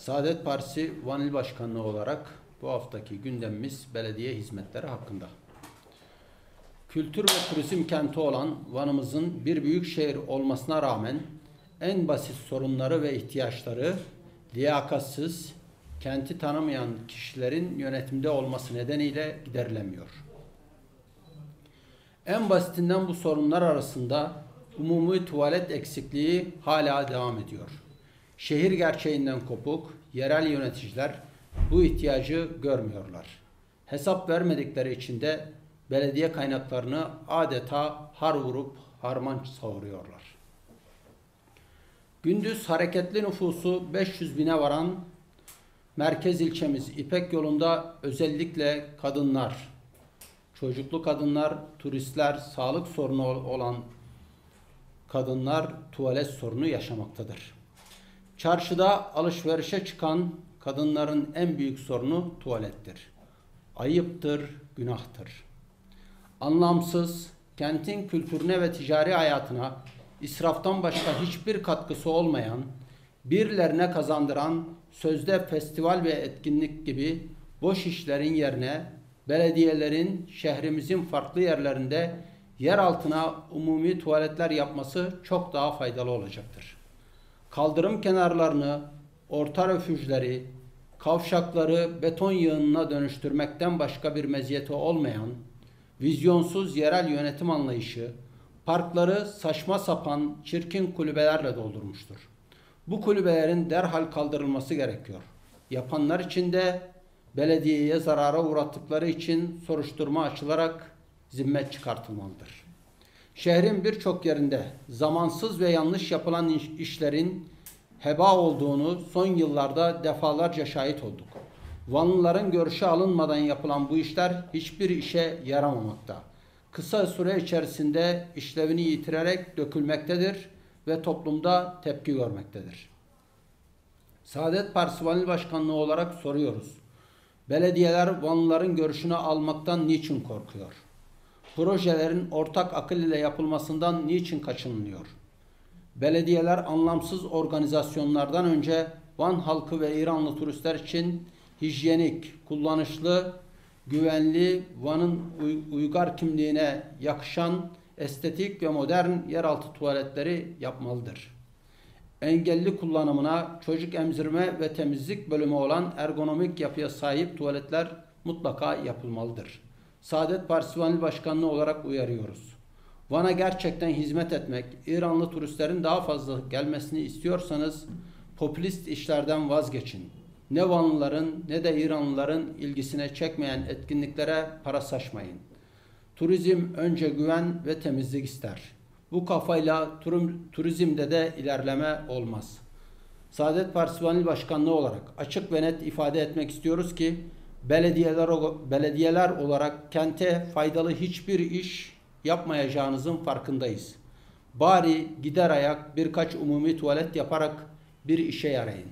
Saadet Partisi Van İl Başkanlığı olarak bu haftaki gündemimiz belediye hizmetleri hakkında. Kültür ve turizm kenti olan Van'ımızın bir büyük şehir olmasına rağmen en basit sorunları ve ihtiyaçları liyakatsız, kenti tanımayan kişilerin yönetimde olması nedeniyle giderilemiyor. En basitinden bu sorunlar arasında umumi tuvalet eksikliği hala devam ediyor. Şehir gerçeğinden kopuk, yerel yöneticiler bu ihtiyacı görmüyorlar. Hesap vermedikleri için de belediye kaynaklarını adeta har vurup harman savuruyorlar. Gündüz hareketli nüfusu 500 bine varan merkez ilçemiz İpek Yolu'nda özellikle kadınlar, çocuklu kadınlar, turistler, sağlık sorunu olan kadınlar tuvalet sorunu yaşamaktadır. Çarşıda alışverişe çıkan kadınların en büyük sorunu tuvalettir. Ayıptır, günahtır. Anlamsız, kentin kültürüne ve ticari hayatına israftan başka hiçbir katkısı olmayan, birilerine kazandıran sözde festival ve etkinlik gibi boş işlerin yerine belediyelerin şehrimizin farklı yerlerinde yer altına umumi tuvaletler yapması çok daha faydalı olacaktır. Kaldırım kenarlarını, orta refüjleri, kavşakları beton yığınına dönüştürmekten başka bir meziyeti olmayan, vizyonsuz yerel yönetim anlayışı, parkları saçma sapan çirkin kulübelerle doldurmuştur. Bu kulübelerin derhal kaldırılması gerekiyor. Yapanlar için de belediyeye zarara uğrattıkları için soruşturma açılarak zimmet çıkartılmalıdır. Şehrin birçok yerinde zamansız ve yanlış yapılan işlerin heba olduğunu son yıllarda defalarca şahit olduk. Vanlıların görüşü alınmadan yapılan bu işler hiçbir işe yaramamakta. Kısa süre içerisinde işlevini yitirerek dökülmektedir ve toplumda tepki görmektedir. Saadet Partisi Van İl Başkanlığı olarak soruyoruz. Belediyeler Vanlıların görüşünü almaktan niçin korkuyor? Projelerin ortak akıl ile yapılmasından niçin kaçınılıyor? Belediyeler anlamsız organizasyonlardan önce Van halkı ve İranlı turistler için hijyenik, kullanışlı, güvenli, Van'ın uygar kimliğine yakışan estetik ve modern yeraltı tuvaletleri yapmalıdır. Engelli kullanımına çocuk emzirme ve temizlik bölümü olan ergonomik yapıya sahip tuvaletler mutlaka yapılmalıdır. Saadet Partisi Van İl Başkanlığı olarak uyarıyoruz. Van'a gerçekten hizmet etmek, İranlı turistlerin daha fazla gelmesini istiyorsanız popülist işlerden vazgeçin. Ne Vanlıların ne de İranlıların ilgisine çekmeyen etkinliklere para saçmayın. Turizm önce güven ve temizlik ister. Bu kafayla turizmde de ilerleme olmaz. Saadet Partisi Van İl Başkanlığı olarak açık ve net ifade etmek istiyoruz ki belediyeler olarak kente faydalı hiçbir iş yapmayacağınızın farkındayız. Bari gider ayak birkaç umumi tuvalet yaparak bir işe yarayın.